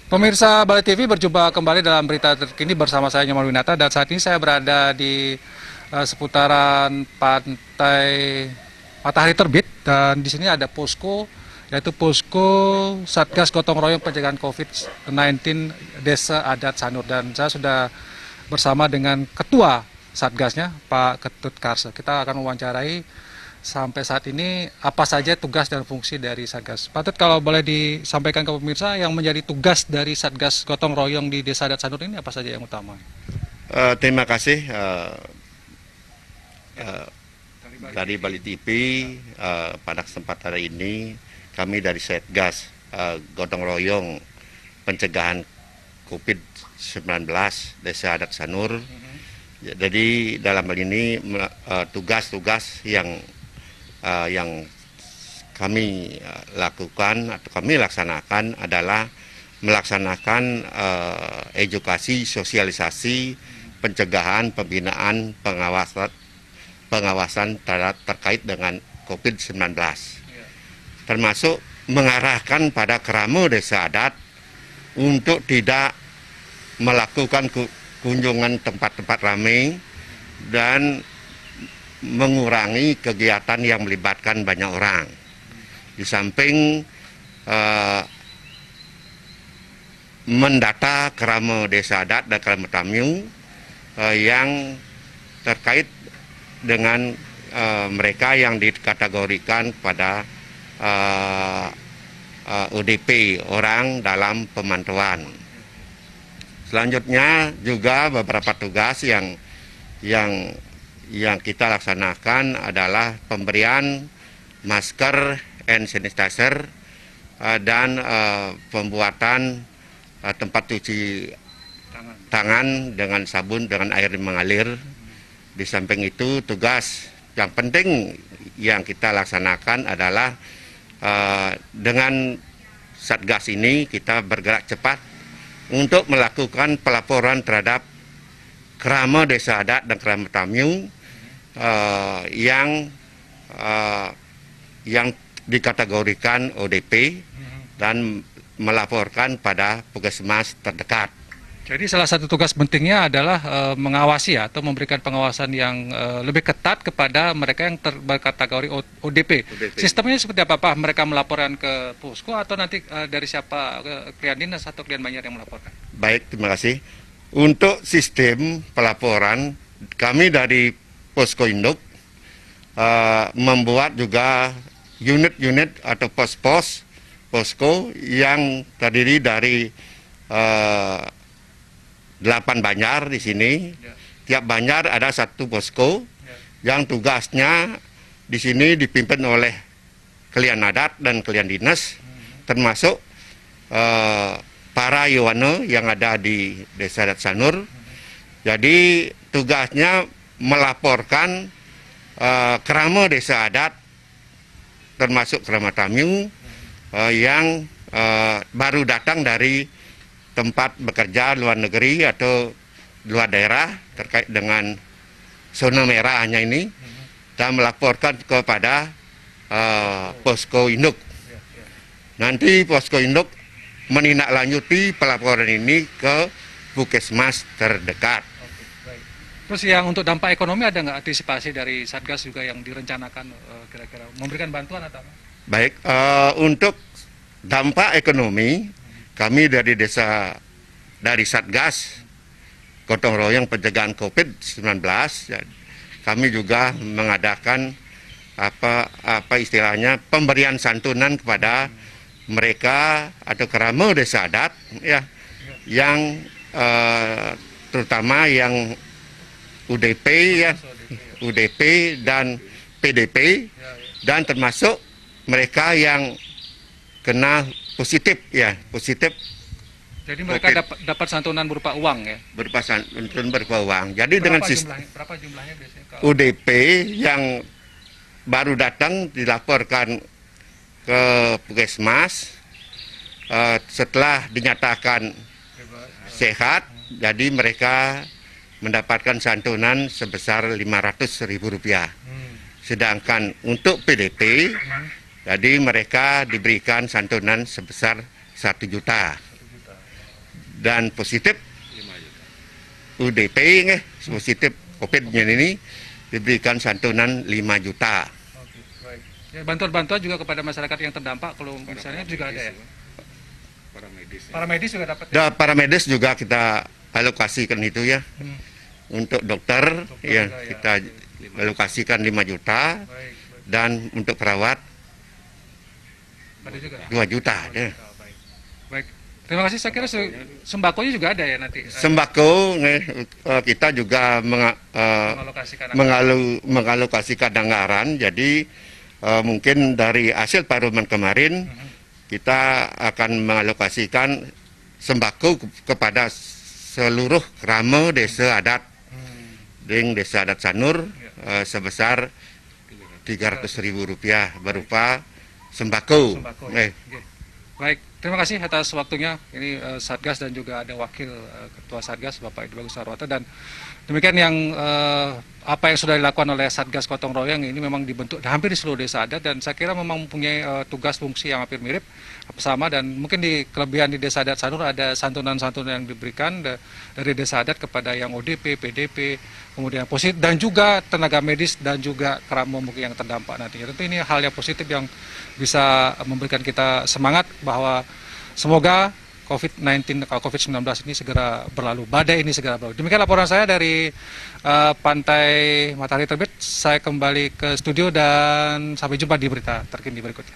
Pemirsa Bali TV berjumpa kembali dalam berita terkini bersama saya Nyoman Winata, dan saat ini saya berada di seputaran pantai Matahari Terbit, dan di sini ada posko, yaitu posko Satgas Gotong Royong Pencegahan COVID-19 Desa Adat Sanur, dan saya sudah bersama dengan Ketua Satgasnya, Pak Ketut Karse. Kita akan mewawancarai sampai saat ini apa saja tugas dan fungsi dari Satgas. Patut kalau boleh disampaikan ke pemirsa yang menjadi tugas dari Satgas Gotong Royong di Desa Adat Sanur ini apa saja yang utama? Terima kasih dari Bali TV. Pada kesempatan hari ini kami dari Satgas Gotong Royong Pencegahan COVID-19 Desa Adat Sanur. Jadi dalam hal ini tugas-tugas yang kami lakukan atau kami laksanakan adalah melaksanakan edukasi, sosialisasi, pencegahan, pembinaan, pengawasan terkait dengan COVID-19, termasuk mengarahkan pada kerama desa adat untuk tidak melakukan kunjungan tempat-tempat ramai dan mengurangi kegiatan yang melibatkan banyak orang. Di samping mendata kerama desa adat dan kerama tamu yang terkait dengan mereka yang dikategorikan pada ODP, orang dalam pemantauan. Selanjutnya juga beberapa tugas yang kita laksanakan adalah pemberian masker, hand sanitizer, dan pembuatan tempat cuci tangan dengan sabun dengan air mengalir. Di samping itu, tugas yang penting yang kita laksanakan adalah dengan Satgas ini kita bergerak cepat untuk melakukan pelaporan terhadap kerama desa adat dan kerama tamu yang dikategorikan ODP dan melaporkan pada puskesmas terdekat. Jadi salah satu tugas pentingnya adalah mengawasi atau memberikan pengawasan yang lebih ketat kepada mereka yang berkategori ODP. Sistemnya seperti apa, Pak? Mereka melaporkan ke posko atau nanti dari siapa, klien dinas atau klien banyak yang melaporkan? Baik, terima kasih. Untuk sistem pelaporan, kami dari Posko Induk membuat juga unit-unit atau pos-pos posko yang terdiri dari 8 banjar di sini. Tiap banjar ada satu posko yang tugasnya di sini dipimpin oleh klien adat dan klien dinas, termasuk para Yowana yang ada di Desa Adat Sanur. Jadi tugasnya melaporkan kerama desa adat, termasuk kerama tamu yang baru datang dari tempat bekerja luar negeri atau luar daerah terkait dengan zona merahnya ini, dan melaporkan kepada Posko Induk. Nanti Posko Induk menindaklanjuti pelaporan ini ke puskesmas terdekat. Terus yang untuk dampak ekonomi ada nggak antisipasi dari Satgas juga yang direncanakan kira-kira memberikan bantuan atau apa? Baik, untuk dampak ekonomi kami dari Satgas Gotong Royong Pencegahan COVID-19, kami juga mengadakan apa istilahnya pemberian santunan kepada mereka atau kerama desa adat ya, yang terutama yang UDP ya, UDP dan PDP, dan termasuk mereka yang kena positif ya, positif. Jadi mereka dapat santunan berupa uang ya? Berupa santunan berupa uang. Jadi berapa jumlahnya biasanya? UDP yang baru datang dilaporkan ke puskesmas setelah dinyatakan sehat, jadi mereka mendapatkan santunan sebesar Rp500.000. Sedangkan untuk PDP, jadi mereka diberikan santunan sebesar 1 juta. dan positif UDP positif COVID-nya ini diberikan santunan 5 juta. Oke, baik. Ya, bantuan-bantuan juga kepada masyarakat yang terdampak kalau misalnya juga ada ya. Paramedis juga dapat. Dan para medis juga kita alokasikan itu ya. Untuk dokter, ya juga, ya. kita alokasikan 5 juta Baik, baik. dan untuk perawat Ada juga. 2 juta. Ya. Baik. Baik. Terima kasih. Saya kira sembakonya juga ada ya nanti. Sembako kita juga Mengalokasikan mengalokasikan anggaran. Jadi mungkin dari hasil paruman kemarin kita akan mengalokasikan sembako kepada seluruh krama desa adat di desa adat Sanur sebesar Rp300.000 berupa sembako. Sembako. Ya. Oke. Baik, terima kasih atas waktunya. Ini Satgas dan juga ada wakil Ketua Satgas Bapak Edi Bagus Sarwata, dan demikian yang apa yang sudah dilakukan oleh Satgas Gotong Royong ini memang dibentuk hampir di seluruh desa adat, dan saya kira memang mempunyai tugas fungsi yang hampir mirip sama, dan mungkin di kelebihan di desa adat Sanur ada santunan-santunan yang diberikan dari desa adat kepada yang ODP, PDP, kemudian positif, dan juga tenaga medis dan juga kerama mungkin yang terdampak nantinya. Tentu ini hal yang positif yang bisa memberikan kita semangat bahwa semoga COVID-19 ini segera berlalu, badai ini segera berlalu. Demikian laporan saya dari Pantai Matahari Terbit. Saya kembali ke studio dan sampai jumpa di berita terkini berikutnya.